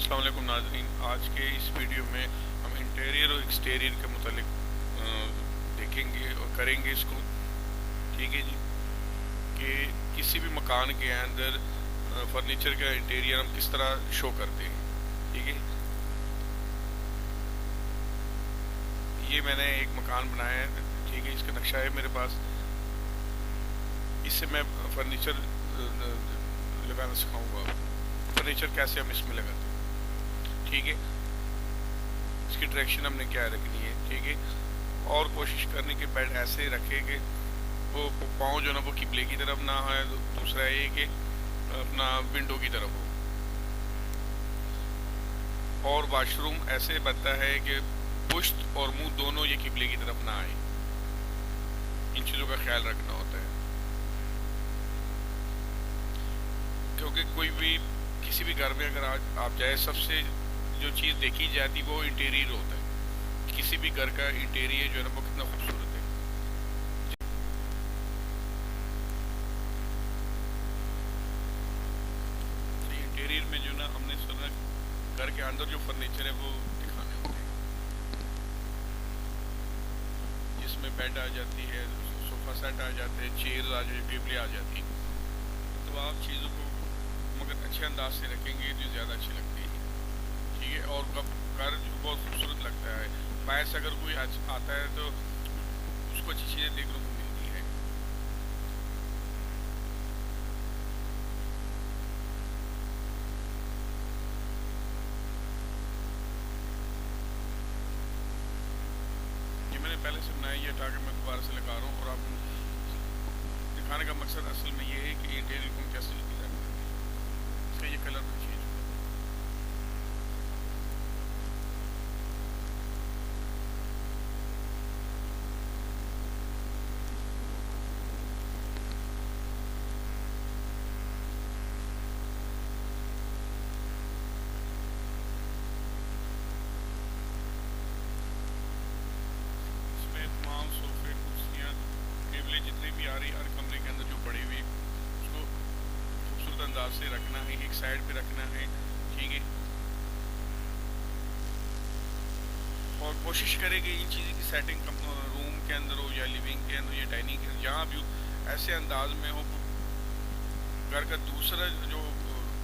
अस्सलाम वालेकुम नाज़रीन। आज के इस वीडियो में हम इंटीरियर और एक्सटीरियर के मुतालिक देखेंगे और करेंगे इसको। ठीक है जी, कि किसी भी मकान के अंदर फर्नीचर का इंटीरियर हम किस तरह शो करते हैं। ठीक है, ये मैंने एक मकान बनाया है। ठीक है, इसका नक्शा है मेरे पास। इससे मैं फर्नीचर लगाना सिखाऊंगा। फर्नीचर कैसे हम इसमें लगाते हैं। ठीक है, इसकी डायरेक्शन हमने क्या रखनी है। ठीक है, और कोशिश करने के बेड ऐसे रखे कि वो पाँव जो ना वो किबले की तरफ ना है। दूसरा ये कि अपना विंडो की तरफ हो। और वाशरूम ऐसे बनता है कि पुश्त और मुंह दोनों ये किबले की तरफ ना आए। इन चीज़ों का ख्याल रखना होता है, क्योंकि कोई भी किसी भी घर में अगर आप जाए, सबसे जो चीज़ देखी जाती वो इंटीरियर होता है। किसी भी घर का इंटीरियर जो है ना वो कितना खूबसूरत है। तो इंटीरियर में जो ना हमने सुना घर के अंदर जो फर्नीचर है वो दिखाने होते हैं, जिसमें बेड आ जाती है, सोफा सेट आ जाते हैं, चेयर आ जाती, टेबलें आ जाती। तो आप चीज़ों को मगर अच्छे अंदाज से रखेंगे तो ज़्यादा अच्छी लगती है। ठीक है, और घर बहुत खूबसूरत लगता है। बाहर से अगर कोई आता है तो उसको अच्छी चीज़ें देखने को मिलती है। ये मैंने पहले से बनाया ये ताकि मैं दोबारा से लगा रहा हूँ, और आप दिखाने का मकसद असल में ये है कि इंटीरियर को कैसे डिज़ाइन करते हैं। इसका ये कलर चेंज सोफे, कुर्सियाँ, टेबलें जितनी भी आ रही हर कमरे के अंदर जो पड़ी हुई, उसको खूबसूरत अंदाज से रखना है, एक साइड पे रखना है। ठीक है, और कोशिश करें कि इन चीज़ों की सेटिंग रूम के अंदर हो या लिविंग के अंदर या डाइनिंग के अंदर, जहाँ भी हो ऐसे अंदाज में हो घर का दूसरा जो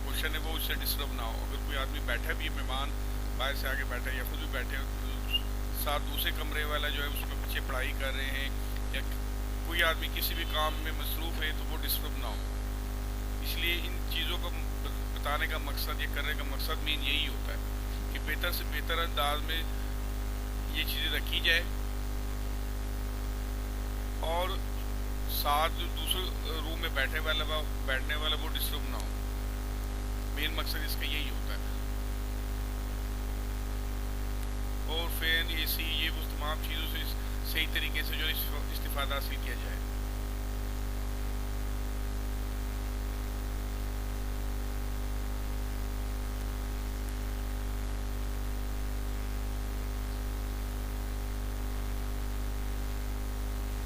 क्वेश्चन है वो उससे डिस्टर्ब ना हो। अगर कोई आदमी बैठा भी है, मेहमान बाहर से आके बैठा है या खुद भी बैठे साथ दूसरे कमरे वाला जो है उसमें बच्चे पढ़ाई कर रहे हैं या कोई आदमी किसी भी काम में मसरूफ़ है तो वो डिस्टर्ब ना हो। इसलिए इन चीज़ों को बताने का मकसद, ये करने का मकसद मेन यही होता है कि बेहतर से बेहतर अंदाज में ये चीज़ें रखी जाए और साथ जो दूसरे रूम में बैठने वाला वो डिस्टर्ब ना हो। मेन मकसद इसका यही होता है। और फैन, एसी, ये उस तमाम चीज़ों से सही तरीके से जो इस्तिफादा हासिल किया जाए।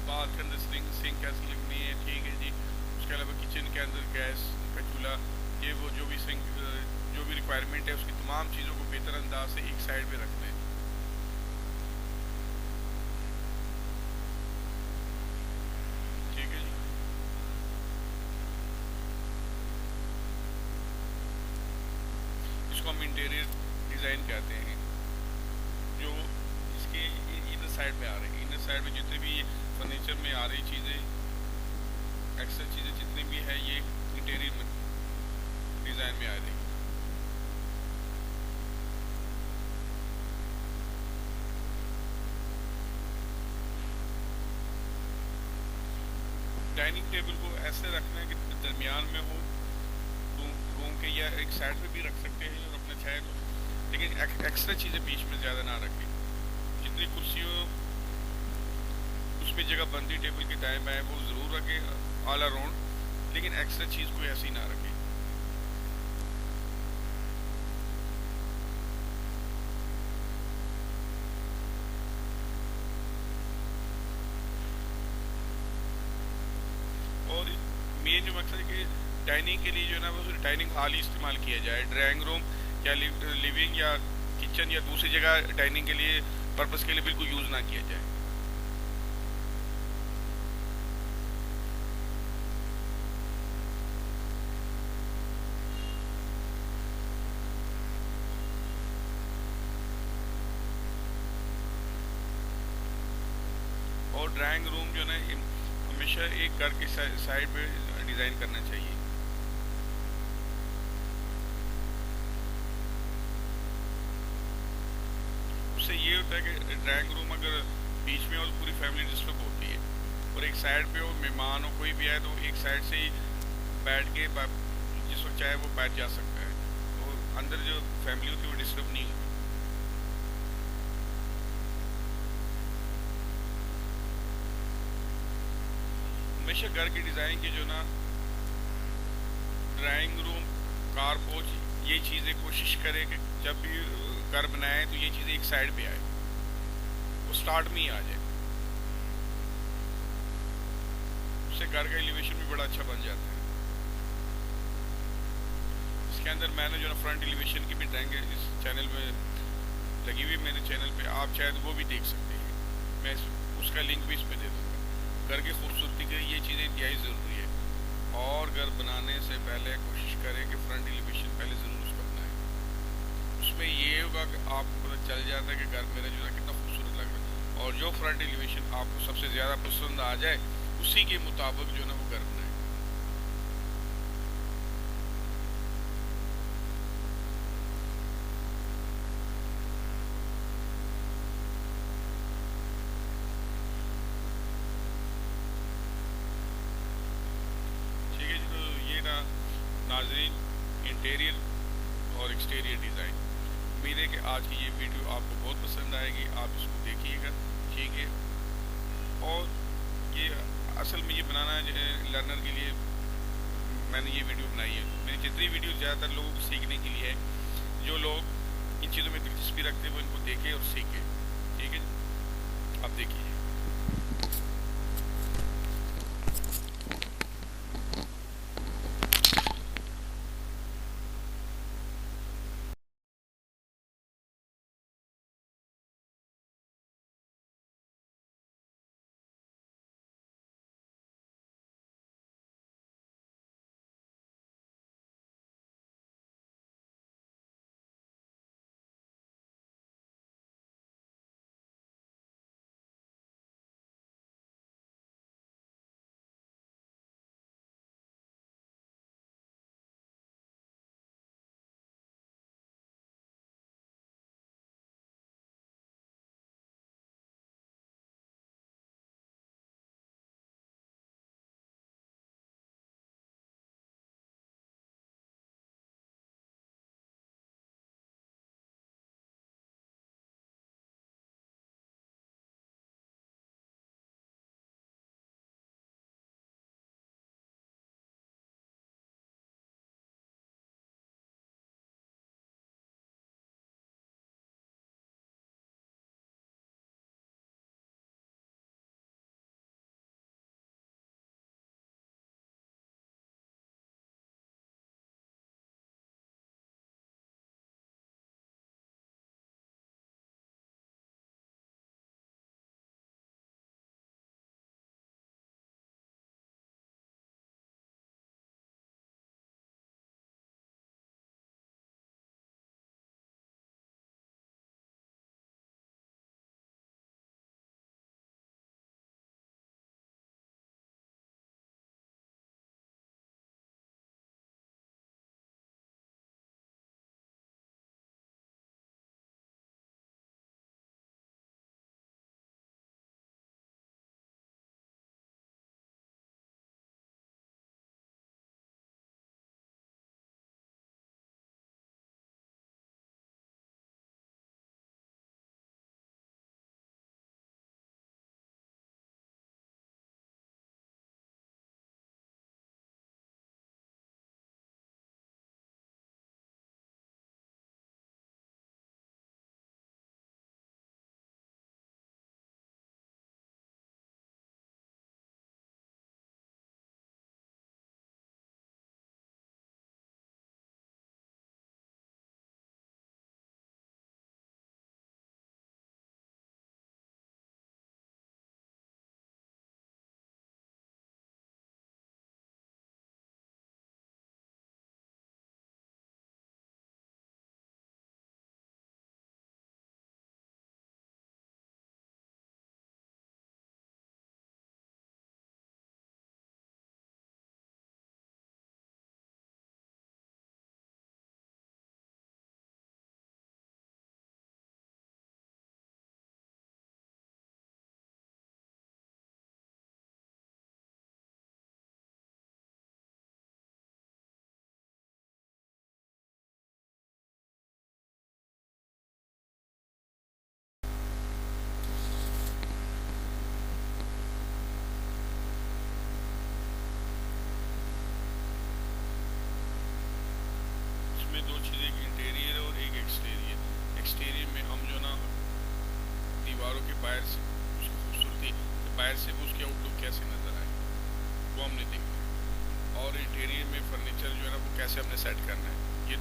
बाथ के अंदर सिंक कैसे लगनी है। ठीक है जी, उसके अलावा किचन के अंदर गैस का चूल्हा, ये वो जो भी सिंक जो भी रिक्वायरमेंट है उसकी तमाम चीज़ों को बेहतर अंदाज से एक साइड पे रखना है। ठीक है जी, इसको हम इंटीरियर डिज़ाइन कहते हैं। जो इसके इनर साइड में आ रहे हैं, इनर साइड में जितने भी फर्नीचर में आ रही चीज़ें, एक्स्ट्रा चीज़ें जितनी भी है, ये इंटीरियर में डिज़ाइन में आ रही है। डाइनिंग टेबल को ऐसे रखना है कि दरमियान में हो रूम के, या एक साइड पे भी रख सकते हैं और अपना चाहे तो, लेकिन एक्स्ट्रा चीज़ें बीच में ज़्यादा ना रखें। जितनी कुर्सियों उसमें जगह बनती टेबल के दाएं बाएं वो ज़रूर रखें ऑल अराउंड, लेकिन एक्स्ट्रा चीज़ कोई ऐसी ना रखें। मेन जो मकसद है कि डाइनिंग के लिए जो है ना वो डाइनिंग हॉल ही इस्तेमाल किया जाए। ड्राइंग रूम क्या लिविंग या किचन या दूसरी जगह डाइनिंग के लिए पर्पस के लिए बिल्कुल यूज़ ना किया जाए। और ड्राइंग रूम जो है ना हमेशा एक घर के साइड पे डिज़ाइन करना चाहिए। उससे ये होता है कि ड्राइंग रूम अगर बीच में हो तो पूरी फैमिली डिस्टर्ब होती है, और एक साइड पे हो, मेहमान हो कोई भी आए तो एक साइड से ही बैठ के जिस वक्त चाहे वो बैठ जा सकता है, तो अंदर जो फैमिली होती है वो डिस्टर्ब नहीं होती। हमेशा घर की डिज़ाइन की जो ना ड्राइंग रूम, कार पोच, ये चीज़ें कोशिश करें कि जब भी घर बनाए तो ये चीज़ें एक साइड पे आए, वो स्टार्ट में ही आ जाए। उससे घर का एलिवेशन भी बड़ा अच्छा बन जाता है। इसके अंदर मैंने जो ना फ्रंट एलिवेशन की भी ड्राइंग इस चैनल में लगी हुई है, मेरे चैनल पे आप चाहे तो वो भी देख सकते हैं। मैं उसका लिंक भी इसमें दे दूँगा। घर की खूबसूरती के लिए ये चीज़ें इंतहाई ज़रूरी है, और घर बनाने से पहले कोशिश करें कि फ्रंट एलिवेशन पहले ज़रूर उसका बनाएं। उसमें ये होगा कि आपको पता चल जाता है कि घर मेरा जो है कितना खूबसूरत लग रहा है, और जो फ्रंट एलिवेशन आपको सबसे ज़्यादा पसंद आ जाए उसी के मुताबिक जो है ना वो घर बनाएं। ठीक है जी, तो ये ना नाजरीन, इंटीरियर और एक्सटीरियर डिज़ाइन, उम्मीद है कि आज की ये वीडियो आपको बहुत पसंद आएगी, आप इसको देखिएगा। ठीक है, और ये असल में ये बनाना लर्नर के लिए मैंने ये वीडियो बनाई है। मेरी जितनी वीडियो ज़्यादातर लोगों को सीखने के लिए है, जो लोग इन चीज़ों में दिलचस्पी रखते हैं वो इनको देखें और सीखें। ठीक है, आप देखिए।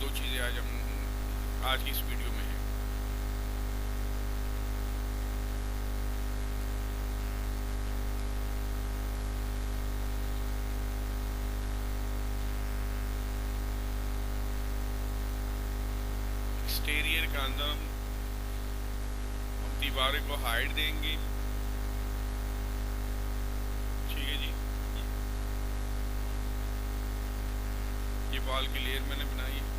दो चीज़ें आज की इस वीडियो में है। एक्सटीरियर का अंदर हम दीवारों को हाइड देंगे, ठीक है जी। ये वॉल की लेयर मैंने बनाई है।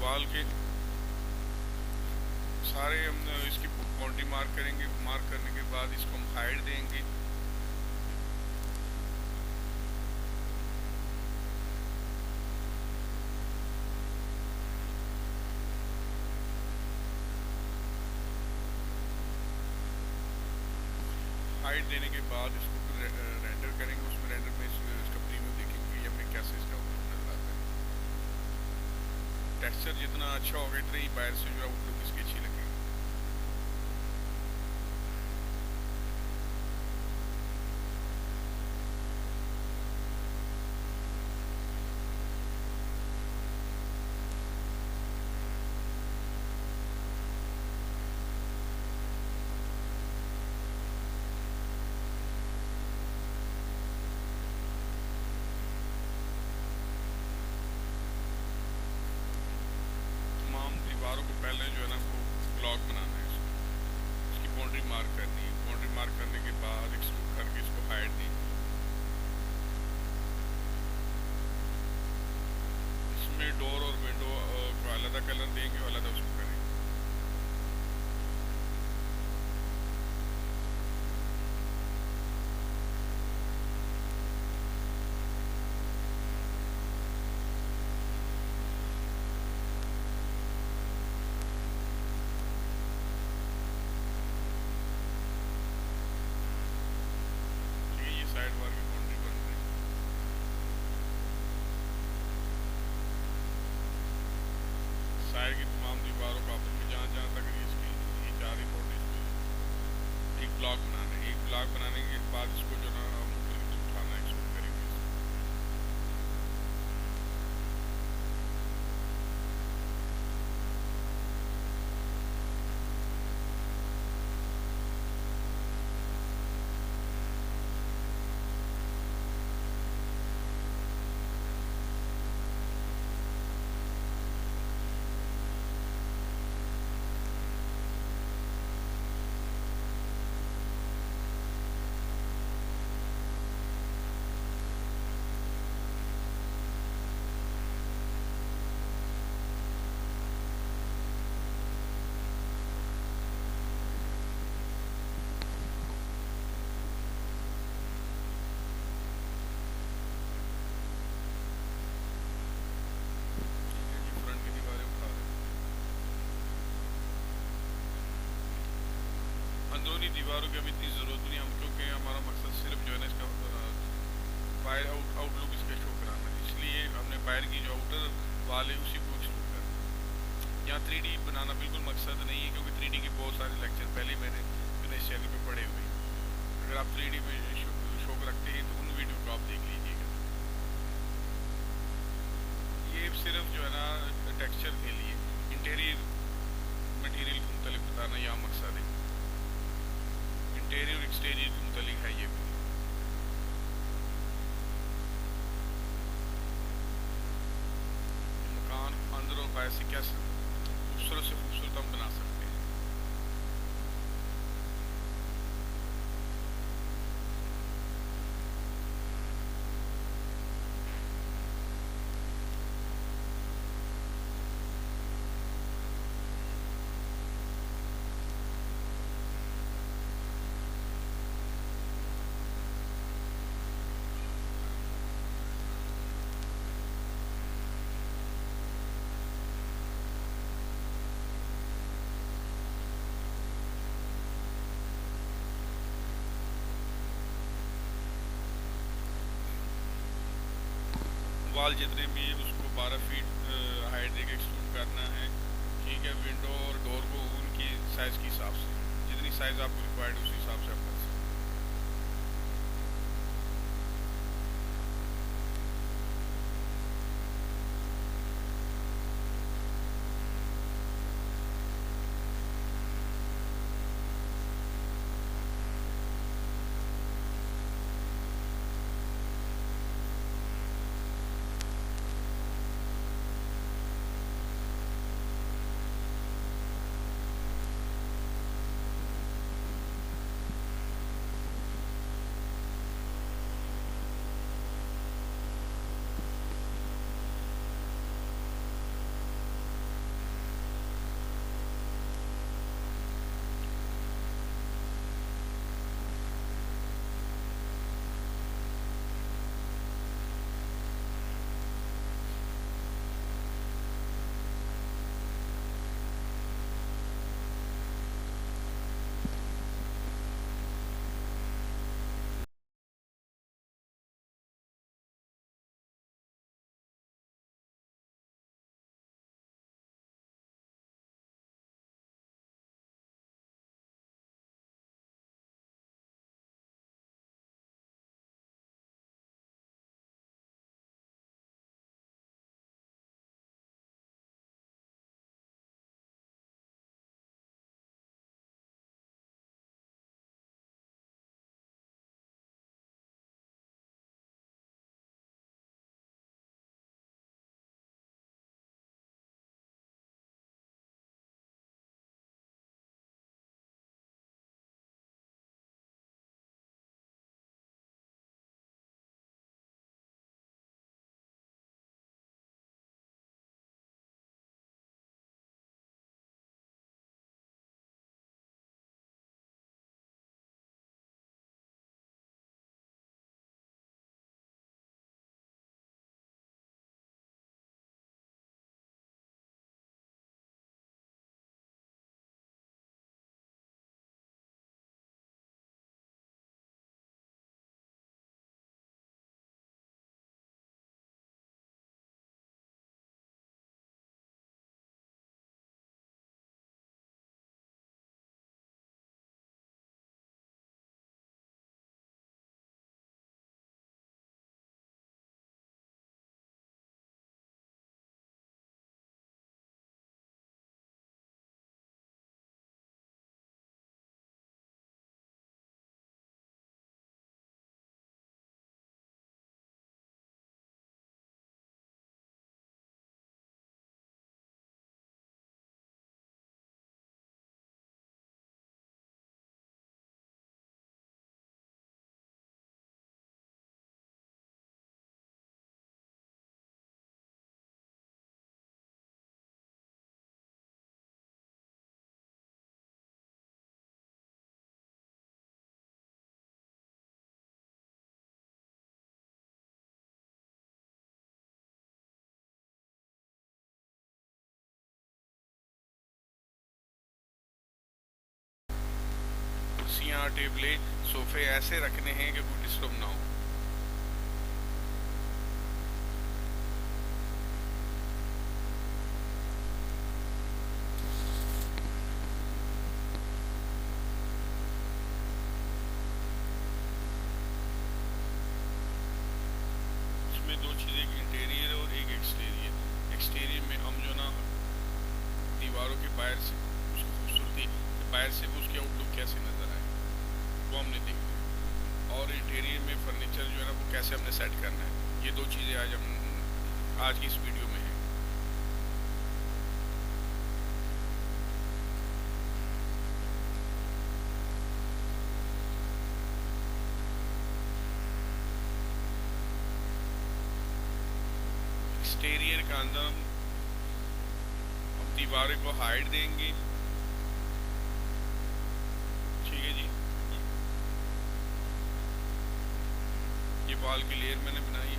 वॉल के सारे हम इसकी बाउंड्री मार्क करेंगे। मार्क करने के बाद इसको हम हाइड देंगे। हाइड देने के बाद इसको रेंडर करेंगे। उसमें रेंडर में इसका प्रीव्यू देखेंगे हमें कैसे इसका आउटलुक नजर आता है। टेक्सचर जितना अच्छा होगा इतना ही बाहर से जो आउटलुक इसकी अच्छी लगेगी। दीवारों को पहले जो है ना वो ब्लॉक बनाना है। इसकी बाउंड्री मार्क करनी है। बाउंड्री मार्क करने के बाद एक्सट्रूड करके इसको हाइड दी। इसमें डोर और विंडो को अलग कलर देंगे और अलग उसको करेंगे। साइड वाल की बाउंड्री बन रही है। साइड की तमाम दीवारों को आपस में जहाँ तक इसकी ये जा रही बाउंड्री एक ब्लॉक बनाना है। एक ब्लॉक बनाने के बाद इसको जो ना उठाना है, इसको करेंगे। अंदरूनी दीवारों की अभी इतनी ज़रूरत नहीं हम, क्योंकि हमारा मकसद सिर्फ जो है ना इसका बाहर आउटलुक इसका शो कराना है। इसलिए हमने बाहर की जो आउटर वाल है उसी को एक्सट्रूड करना। यहाँ 3D बनाना बिल्कुल मकसद नहीं है, क्योंकि 3D के बहुत सारे लेक्चर पहले मैंने इस चैनल पे पढ़े हुए हैं। अगर आप 3D में शौक रखते हैं तो उन वीडियो को आप देख लीजिएगा। ये सिर्फ जो है ना टेक्सचर के लिए इंटीरियर मटेरियल के मुतालिक बताना यहाँ मकसद है। इंटीरियर एक्सटीरियर के मुतालिक है ये भी। मकान अंदर और बाहर से क्या खूबसूरत से खूबसूरत हम बना सकते हैं। वाल जितने भी उसको 12 फीट हाइट देके एक्सट्रूड करना है, ठीक ठीक है, विंडो और डोर को उनकी साइज़ के हिसाब से, जितनी साइज़ आपको रिक्वायर्ड उस हिसाब से आप कर सकते हैं। कुर्सियाँ, टेबलें, सोफे ऐसे रखने हैं कि कोई डिस्टर्ब ना हो। इसमें दो चीज़ें, एक इंटीरियर और एक एक्सटीरियर। एक्सटीरियर में हम जो ना दीवारों के बाहर से उसकी खूबसूरती, बाहर से उसकी आउटलुक कैसे नज़र आए वो हमने देखना है, और इंटीरियर में फर्नीचर जो है ना वो कैसे हमने सेट करना है। ये दो चीज़ें आज की इस वीडियो में है। एक्सटीरियर का अंदर हम दीवारों को हाइट देंगे, ठीक है जी। ये वॉल की लेयर मैंने बनाई है।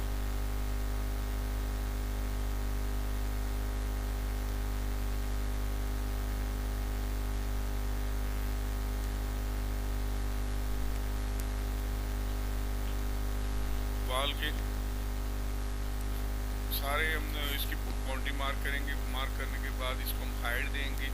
वॉल के सारे हम इसकी बाउंड्री मार्क करेंगे। मार्क करने के बाद इसको हम हाइड देंगे।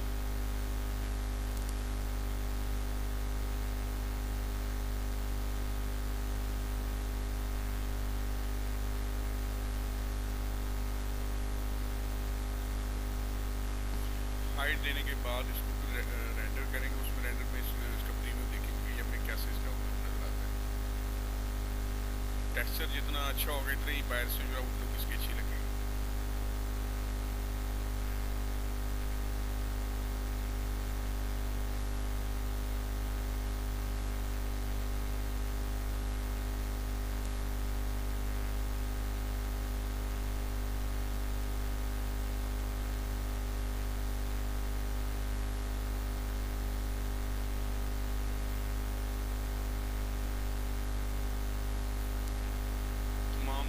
हाइड देने के बाद इसको रेंडर करेंगे। उसमें रेंडर में इसका प्रीव्यू देखेंगे कि हमें कैसे इसका नजर आता है। टेक्सचर जितना अच्छा होगा इतना ही बाहर से जो आउटलुक इसकी अच्छी लगेगी।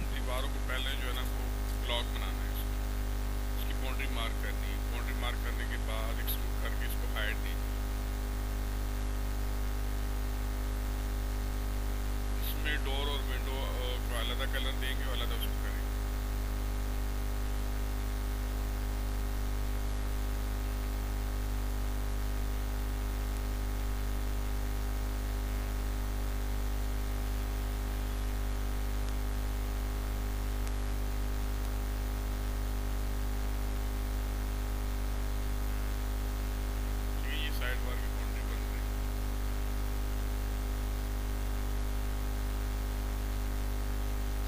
दीवारों को पहले जो है ना वो ब्लॉक बनाना है। इसकी बाउंड्री मार्क करनी है। बाउंड्री मार्क करने के बाद एक्सट्रूड करके इसको हाइड दी। इसमें डोर और विंडो को अलग कलर देंगे और अलग उसको करेंगे। साइड बार की बाउंड्री बन रही है।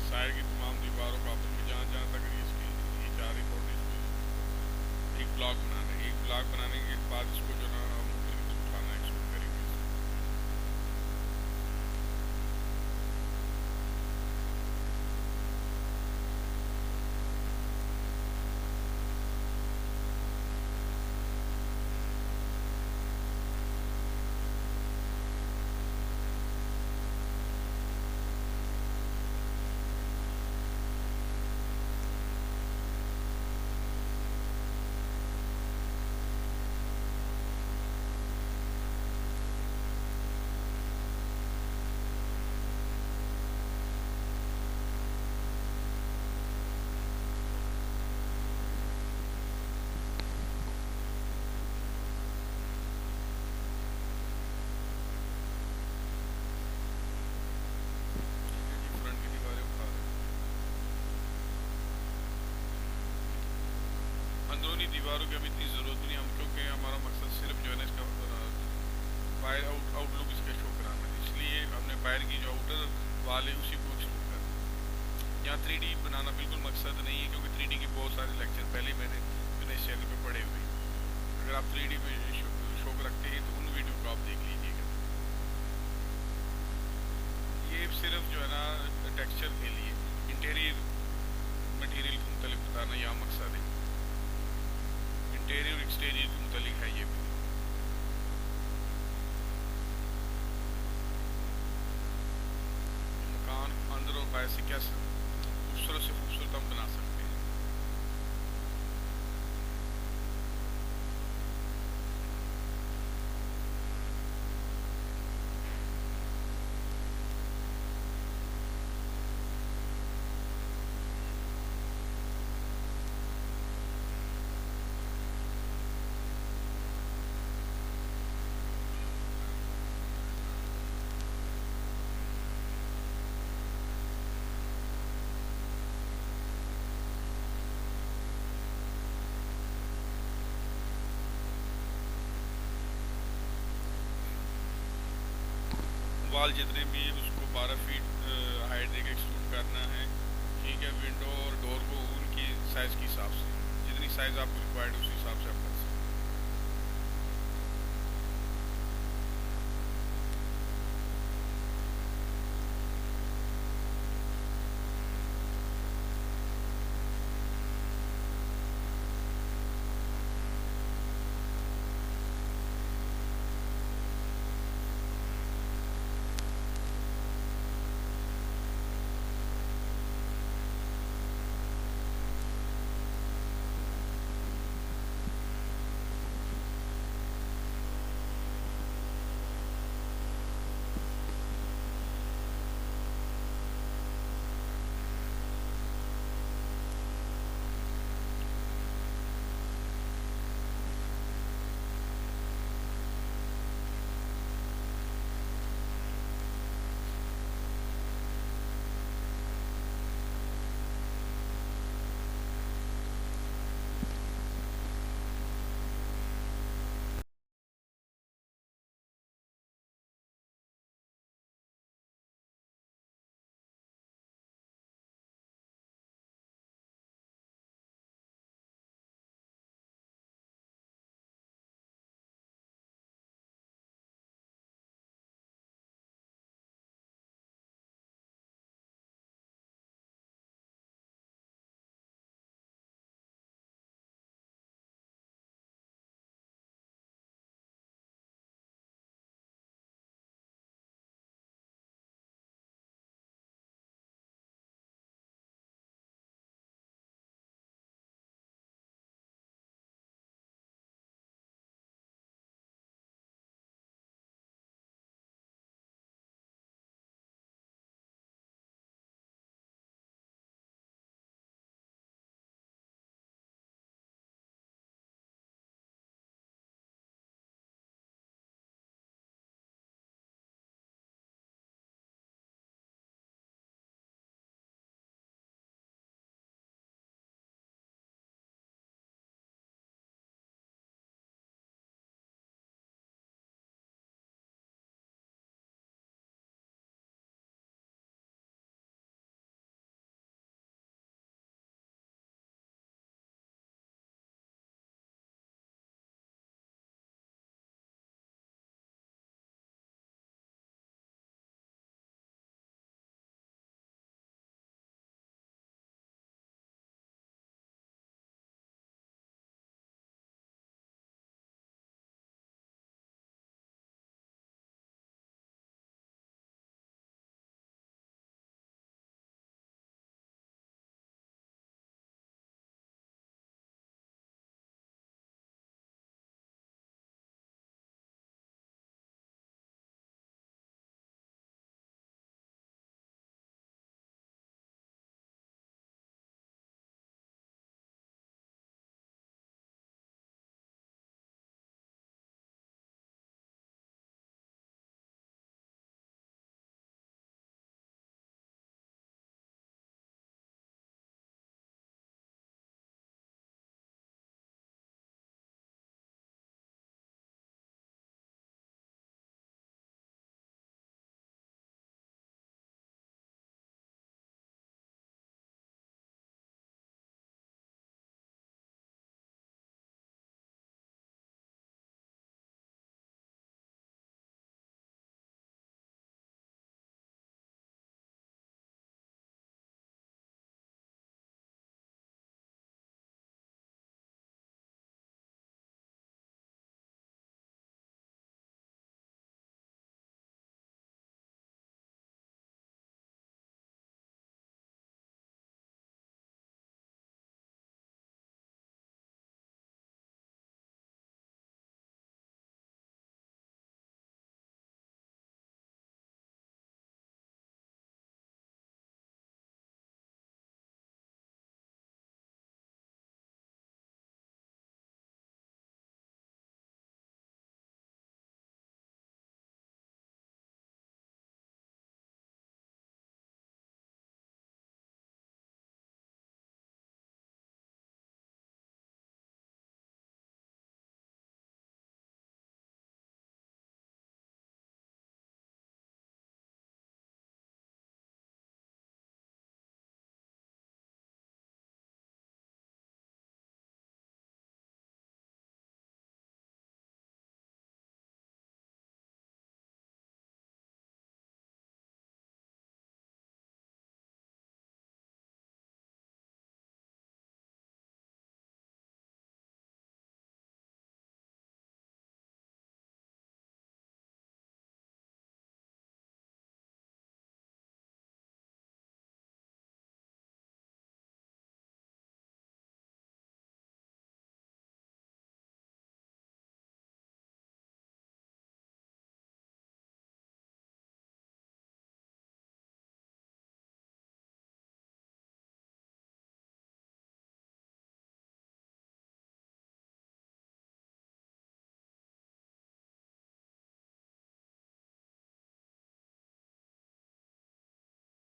साइड की तमाम दीवारों का आपस में जहाँ तक इसकी ये जा रही बाउंड्री एक ब्लॉक बनाना है। एक ब्लॉक बनाने के बाद इसको जो ना हम उठाना एक्सपोर्ट करेंगे। अंदरूनी दीवारों की अभी इतनी ज़रूरत नहीं हम, क्योंकि हमारा मकसद सिर्फ जो है ना इसका बाहर आउटलुक इसका शो कराना है। इसलिए हमने बाहर की जो आउटर वाल है उसी को एक्सक्लूड करना। यहाँ 3D बनाना बिल्कुल मकसद नहीं है, क्योंकि 3D के बहुत सारे लेक्चर पहले मैंने इस चैनल पे पढ़े हुए। अगर आप 3D में शौक रखते हैं तो उन वीडियो को आप देख लीजिएगा। ये सिर्फ जो है ना टेक्सचर के लिए इंटीरियर मटेरियल को मुतल्लिक बताना यहाँ मकसद है। इंटीरियर और एक्सटीरियर के मुतालिक है ये भी। मकान अंदर और बाहर से क्या खूबसूरत से खूबसूरत हम बना सकते हैं। वाल जितने भी उसको 12 फीट हाइट देकर एक्सट्रूड करना है। ठीक है, विंडो और डोर को उनकी साइज़ के हिसाब से जितनी साइज़ आपको रिक्वायर्ड उस हिसाब से आप कर सकते हैं।